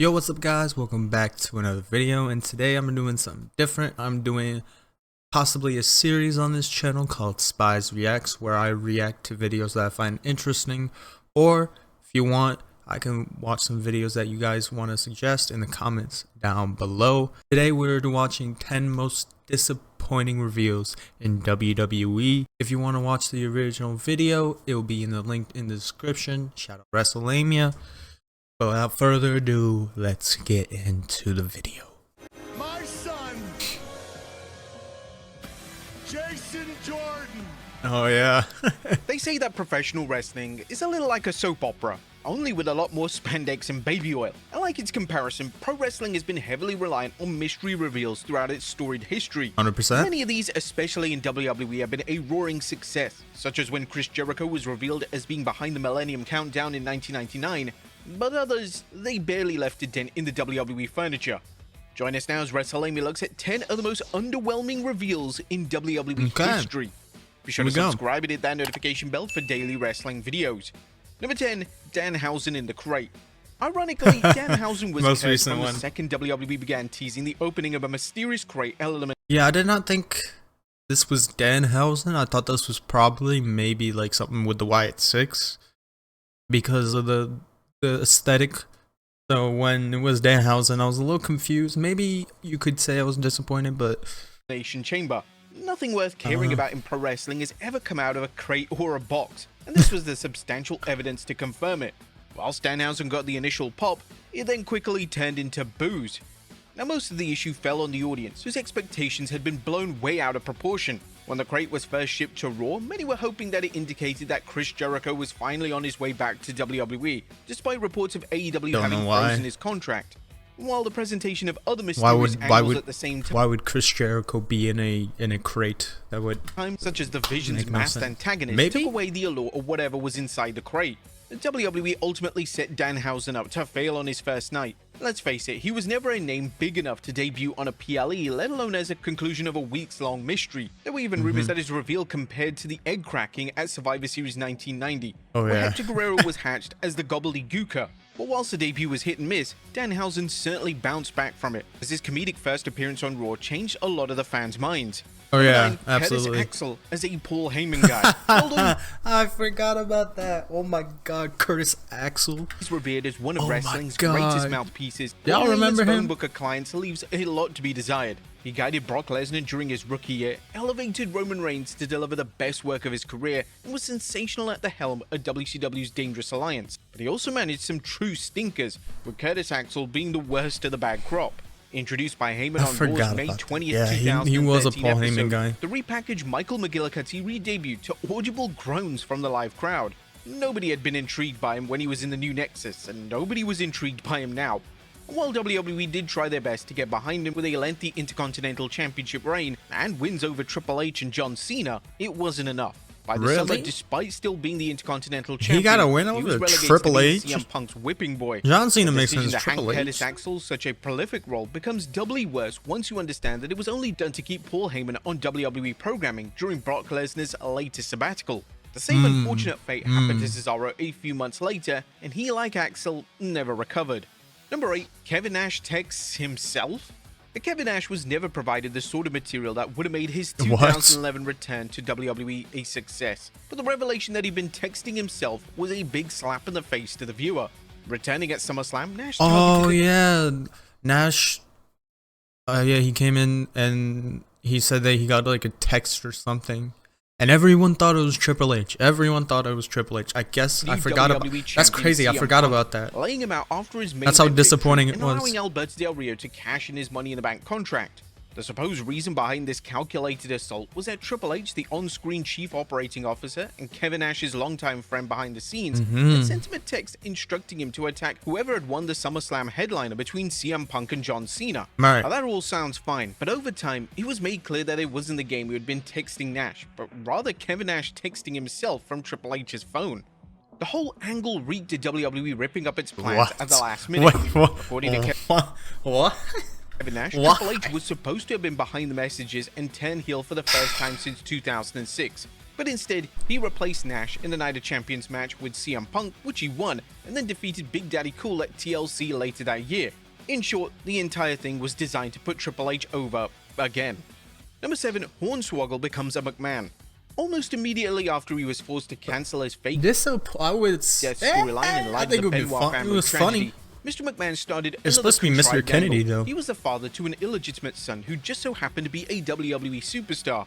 Yo, what's up guys? Welcome back to another video, and today I'm doing something different. I'm doing possibly a series on this channel called SPYS Reacts, where I react to videos that I find interesting, or if you want, I can watch some videos that you guys want to suggest in the comments down below. Today we're watching 10 most disappointing reveals in WWE. If you want to watch the original video, it will be in the link in the description. Shout out WrestleMania. But without further ado, let's get into the video. My son, Jason Jordan. Oh yeah. They say that professional wrestling is a little like a soap opera, only with a lot more spandex and baby oil. And like its comparison, pro wrestling has been heavily reliant on mystery reveals throughout its storied history. 100%. Many of these, especially in WWE, have been a roaring success, such as when Chris Jericho was revealed as being behind the Millennium Countdown in 1999, but others, they barely left a dent in the WWE furniture. Join us now as WrestleMania looks at 10 of the most underwhelming reveals in WWE history. Be sure to subscribe and hit that notification bell for daily wrestling videos. Number 10, Danhausen in the crate. Ironically, Danhausen was Most cursed recent from one. the second WWE began teasing the opening of a mysterious crate element. Yeah, I did not think this was Danhausen. I thought this was probably maybe like something with the Wyatt Six because of the aesthetic. So when it was Danhausen, I was a little confused. Maybe you could say I was disappointed, but Nation Chamber. Nothing worth caring about in pro wrestling has ever come out of a crate or a box, and this was the substantial evidence to confirm it. Whilst Danhausen got the initial pop, it then quickly turned into boos. Now most of the issue fell on the audience, whose expectations had been blown way out of proportion. When the crate was first shipped to Raw, many were hoping that it indicated that Chris Jericho was finally on his way back to WWE, despite reports of AEW having frozen his contract. While the presentation of other mysterious angles at the same time, why would Chris Jericho be in a crate? That would such as the Vision's masked antagonist, maybe took away the allure of whatever was inside the crate. The WWE ultimately set Danhausen up to fail on his first night. Let's face it, he was never a name big enough to debut on a PLE, let alone as a conclusion of a weeks-long mystery. There were even rumors that his reveal compared to the egg cracking at Survivor Series 1990, where Hector Guerrero was hatched as the gobbledygooker. But whilst the debut was hit and miss, Danhausen certainly bounced back from it, as his comedic first appearance on Raw changed a lot of the fans' minds. Oh yeah, absolutely. Curtis Axel as a Paul Heyman guy. I forgot about that. Oh my god, Curtis Axel. He's revered as one of wrestling's greatest mouthpieces. Y'all remember him? Phone book of clients leaves a lot to be desired. He guided Brock Lesnar during his rookie year, elevated Roman Reigns to deliver the best work of his career, and was sensational at the helm of WCW's Dangerous Alliance. But he also managed some true stinkers, with Curtis Axel being the worst of the bad crop. Introduced by Heyman on Raw's May 20th, 2013 he was a Paul Heyman guy. The repackaged Michael McGillicuddy re-debuted to audible groans from the live crowd. Nobody had been intrigued by him when he was in the new Nexus, and nobody was intrigued by him now. While WWE did try their best to get behind him with a lengthy Intercontinental Championship reign and wins over Triple H and John Cena, it wasn't enough. By the summer, despite still being the Intercontinental Champion, he got a win over Triple H. CM Punk's whipping boy. John Cena makes sense. Triple H. Curtis Axel such a prolific role becomes doubly worse once you understand that it was only done to keep Paul Heyman on WWE programming during Brock Lesnar's latest sabbatical. The same unfortunate fate happened to Cesaro a few months later, and he, like Axel, never recovered. Number 8, Kevin Nash texts himself. Kevin Nash was never provided the sort of material that would have made his 2011 return to WWE a success, but the revelation that he'd been texting himself was a big slap in the face to the viewer. Returning at SummerSlam, Nash Nash, he came in and he said that he got like a text or something. And everyone thought it was Triple H. Everyone thought it was Triple H. I guess I forgot about. That's crazy. I forgot about that. Laying him out after his main That's how disappointing it was. And allowing Alberto Del Rio to cash in his Money in the Bank contract. The supposed reason behind this calculated assault was that Triple H, the on-screen chief operating officer, and Kevin Nash's longtime friend behind the scenes, had sent him a text instructing him to attack whoever had won the SummerSlam headliner between CM Punk and John Cena. Right. Now that all sounds fine, but over time, it was made clear that it wasn't the game who had been texting Nash, but rather Kevin Nash texting himself from Triple H's phone. The whole angle reeked to WWE ripping up its plans at the last minute. According to Kevin Nash, Triple H was supposed to have been behind the messages and turn heel for the first time since 2006. but instead he replaced Nash in the Night of Champions match with CM Punk, which he won, and then defeated Big Daddy Cool at TLC later that year. In short, the entire thing was designed to put Triple H over again. Number 7, Hornswoggle becomes a McMahon. Almost immediately after he was forced to cancel his fake This I would death storyline in light of the Benoit family It was tragedy, funny. Mr. McMahon started It's supposed to be Mr. Kennedy, though. He was the father to an illegitimate son who just so happened to be a WWE superstar.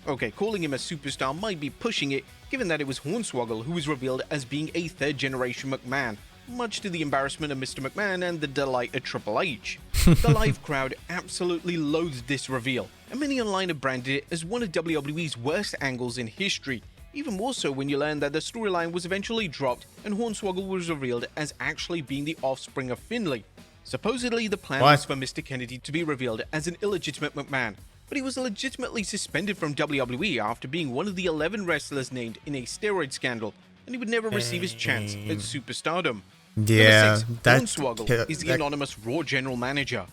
Okay, calling him a superstar might be pushing it, given that it was Hornswoggle who was revealed as being a third-generation McMahon, much to the embarrassment of Mr. McMahon and the delight of Triple H. The live crowd absolutely loathed this reveal, and many online have branded it as one of WWE's worst angles in history, even more so when you learn that the storyline was eventually dropped and Hornswoggle was revealed as actually being the offspring of Finlay. Supposedly the plan was for Mr. Kennedy to be revealed as an illegitimate McMahon, but he was legitimately suspended from WWE after being one of the 11 wrestlers named in a steroid scandal, and he would never receive his chance at superstardom. Yeah, Number 6, Hornswoggle is the anonymous Raw general manager.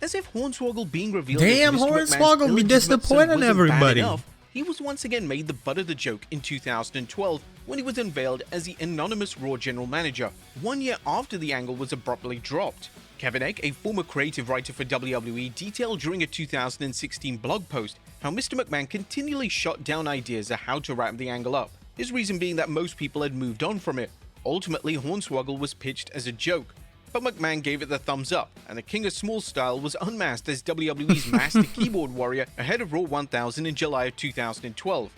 As if Hornswoggle being revealed Damn, as Mr. Hornswoggle be disappointing everybody. He was once again made the butt of the joke in 2012 when he was unveiled as the anonymous Raw general manager, 1 year after the angle was abruptly dropped. Kevin Egg, a former creative writer for WWE, detailed during a 2016 blog post how Mr. McMahon continually shot down ideas of how to wrap the angle up, his reason being that most people had moved on from it. Ultimately, Hornswoggle was pitched as a joke, but McMahon gave it the thumbs up, and the King of Small Style was unmasked as WWE's Master Keyboard Warrior ahead of Raw 1000 in July of 2012.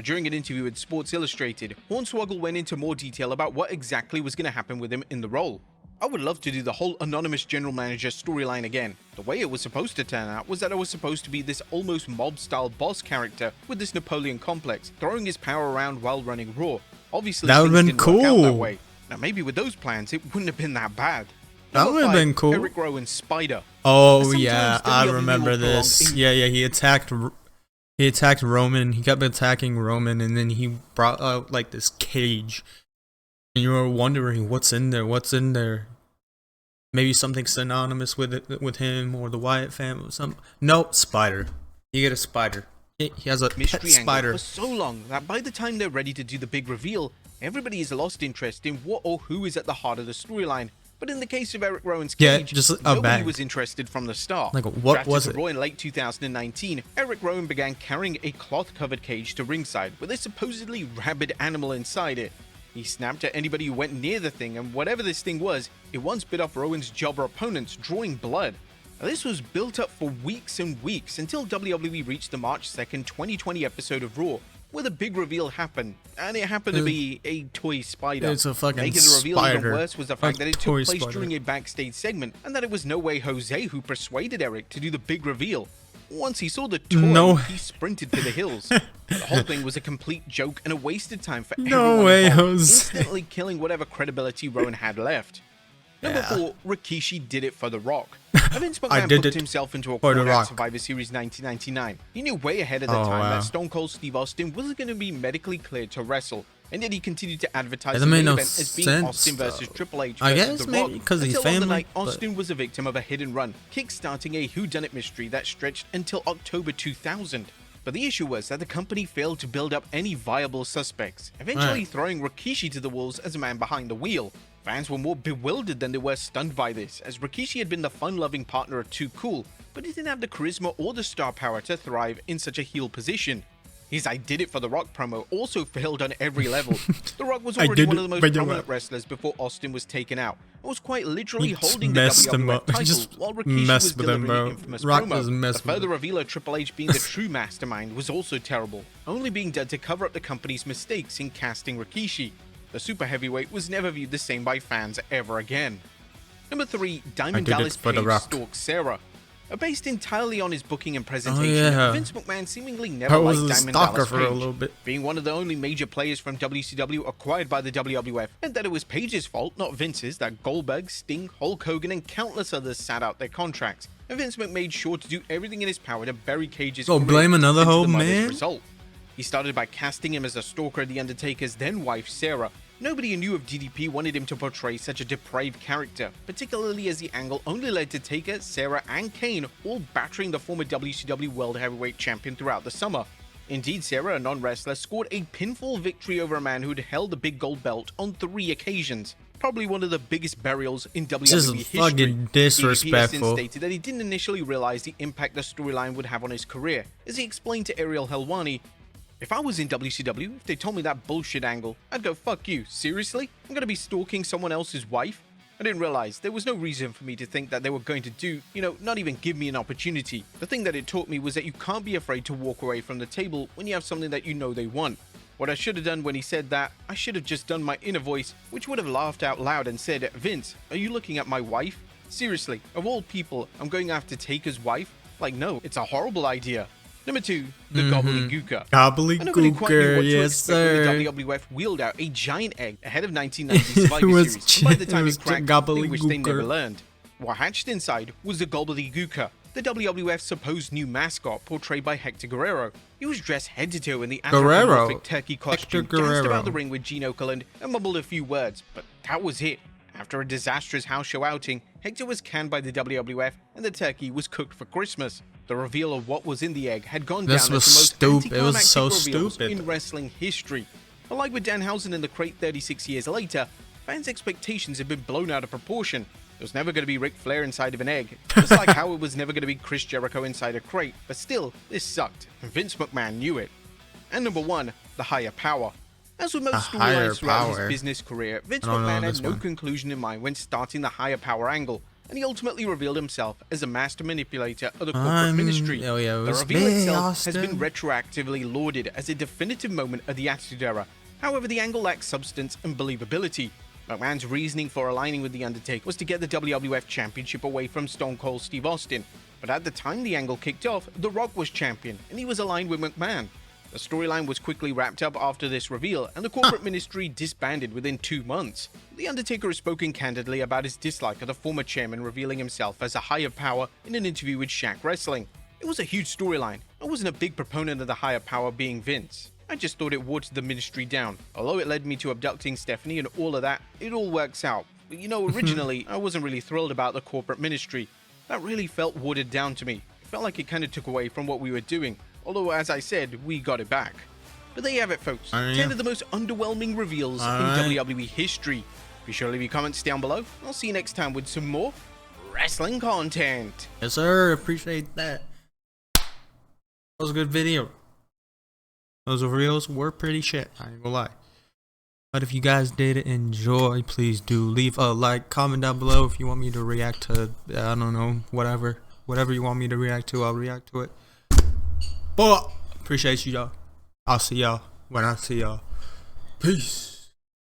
During an interview with Sports Illustrated, Hornswoggle went into more detail about what exactly was going to happen with him in the role. I would love to do the whole anonymous general manager storyline again. The way it was supposed to turn out was that I was supposed to be this almost mob-style boss character with this Napoleon complex, throwing his power around while running Raw. Obviously, that would have been cool. That way. Now, maybe with those plans, it wouldn't have been that bad. That would have been cool. Eric Rowan's Spider. Oh yeah, I remember this. Yeah, he attacked Roman. He kept attacking Roman, and then he brought out like this cage, and you were wondering what's in there. What's in there? Maybe something synonymous with it, with him or the Wyatt family. No, spider. You get a spider. He has a mystery pet spider for so long that by the time they're ready to do the big reveal, everybody has lost interest in what or who is at the heart of the storyline. But in the case of Eric Rowan's cage, just a nobody bag. was interested from the start. Like, what Drafted was to it? Raw in late 2019, Eric Rowan began carrying a cloth-covered cage to ringside with a supposedly rabid animal inside it. He snapped at anybody who went near the thing, and whatever this thing was, it once bit off Rowan's jobber opponents, drawing blood. Now, this was built up for weeks and weeks until WWE reached the March 2nd, 2020 episode of Raw, where the big reveal happened, and it happened to be a toy spider. It's a fucking Making the reveal spider. even worse was the fact that it took place spider. during a backstage segment, and that it was no way Jose who persuaded Eric to do the big reveal. Once he saw the toy, he sprinted for the hills. The whole thing was a complete joke and a wasted time for everyone involved, instantly killing whatever credibility Rowan had left. Number 4, Rikishi did it for The Rock. Vince McMahon booked himself into a corner at Survivor Series 1999. He knew way ahead of the time that Stone Cold Steve Austin wasn't going to be medically cleared to wrestle, and yet he continued to advertise the main event as being Austin versus Triple H versus The Rock, because he's until on the family, night Austin was a victim of a hit and run, kick-starting a whodunit mystery that stretched until October 2000. But the issue was that the company failed to build up any viable suspects, eventually throwing Rikishi to the wolves as a man behind the wheel. Fans were more bewildered than they were stunned by this, as Rikishi had been the fun-loving partner of Too Cool, but he didn't have the charisma or the star power to thrive in such a heel position. His I Did It for The Rock promo also failed on every level. The Rock was already one of the most prominent wrestlers before Austin was taken out, and was quite literally holding the WWF title while Rikishi was delivering the infamous promo. The further reveal of Triple H being the true mastermind was also terrible, only being done to cover up the company's mistakes in casting Rikishi. The super heavyweight was never viewed the same by fans ever again. Number 3, Diamond Dallas Page stalks Sarah. Based entirely on his booking and presentation, Vince McMahon seemingly never liked Diamond Dallas Page, being one of the only major players from WCW acquired by the WWF, and that it was Page's fault, not Vince's, that Goldberg, Sting, Hulk Hogan, and countless others sat out their contracts, and Vince McMahon made sure to do everything in his power to bury Cage's career blame another whole man? Result. He started by casting him as a stalker of The Undertaker's then wife, Sarah. Nobody who knew of DDP wanted him to portray such a depraved character, particularly as the angle only led to Taker, Sarah, and Kane all battering the former WCW World Heavyweight Champion throughout the summer. Indeed, Sarah, a non-wrestler, scored a pinfall victory over a man who'd held the big gold belt on 3 occasions. Probably one of the biggest burials in WWE This is history. fucking disrespectful. Peterson stated that he didn't initially realize the impact the storyline would have on his career, as he explained to Ariel Helwani, "If I was in WCW, if they told me that bullshit angle, I'd go, fuck you, seriously? I'm gonna be stalking someone else's wife? I didn't realize there was no reason for me to think that they were going to do, not even give me an opportunity. The thing that it taught me was that you can't be afraid to walk away from the table when you have something that you know they want. What I should have done when he said that, I should have just done my inner voice, which would have laughed out loud and said, Vince, are you looking at my wife? Seriously, of all people, I'm going after Taker's wife? Like, no, it's a horrible idea." Number 2, the Gobbledygooker. I never really quite knew what Gobbledygooker, to yes expect when sir. the WWF wheeled out a giant egg ahead of 1990's Survivor It was Series. And by the time it was it cracked, they wish they Gobbledygooker. never learned. What hatched inside was the Gobbledygooker, the WWF's supposed new mascot portrayed by Hector Guerrero. He was dressed head to toe in the anthropomorphic turkey costume, danced about the ring with Gene Okerlund, and mumbled a few words, but that was it. After a disastrous house show outing, Hector was canned by the WWF and the turkey was cooked for Christmas. The reveal of what was in the egg had gone down as the most stupid. It was so anticlimactic reveals stupid. in wrestling history. But like with Danhausen in the crate 36 years later, fans' expectations had been blown out of proportion. There was never going to be Ric Flair inside of an egg, just like how it was never going to be Chris Jericho inside a crate. But still, this sucked, and Vince McMahon knew it. And number 1, the higher power. As with most storylines throughout his business career, Vince McMahon had no conclusion in mind when starting the higher power angle, and he ultimately revealed himself as a master manipulator of the corporate ministry. Oh yeah, The reveal itself has been retroactively lauded as a definitive moment of the Attitude Era. However, the angle lacks substance and believability. McMahon's reasoning for aligning with The Undertaker was to get the WWF Championship away from Stone Cold Steve Austin. But at the time the angle kicked off, The Rock was champion, and he was aligned with McMahon. The storyline was quickly wrapped up after this reveal, and the corporate ministry disbanded within 2 months. The Undertaker has spoken candidly about his dislike of the former chairman revealing himself as a higher power in an interview with Shaq Wrestling. It was a huge storyline. I wasn't a big proponent of the higher power being Vince. I just thought it watered the ministry down. Although it led me to abducting Stephanie and all of that, it all works out. But originally, I wasn't really thrilled about the corporate ministry. That really felt watered down to me. It felt like it kind of took away from what we were doing. Although, as I said, we got it back. But there you have it, folks. 10 of the most underwhelming reveals in WWE history. Be sure to leave your comments down below. I'll see you next time with some more wrestling content. Yes sir, appreciate that. That was a good video. Those reels were pretty shit, I ain't gonna lie. But if you guys did enjoy, please do leave a like, comment down below if you want me to react to, I don't know, whatever you want me to react to, I'll react to it. But appreciate you y'all. I'll see y'all when I see y'all. Peace.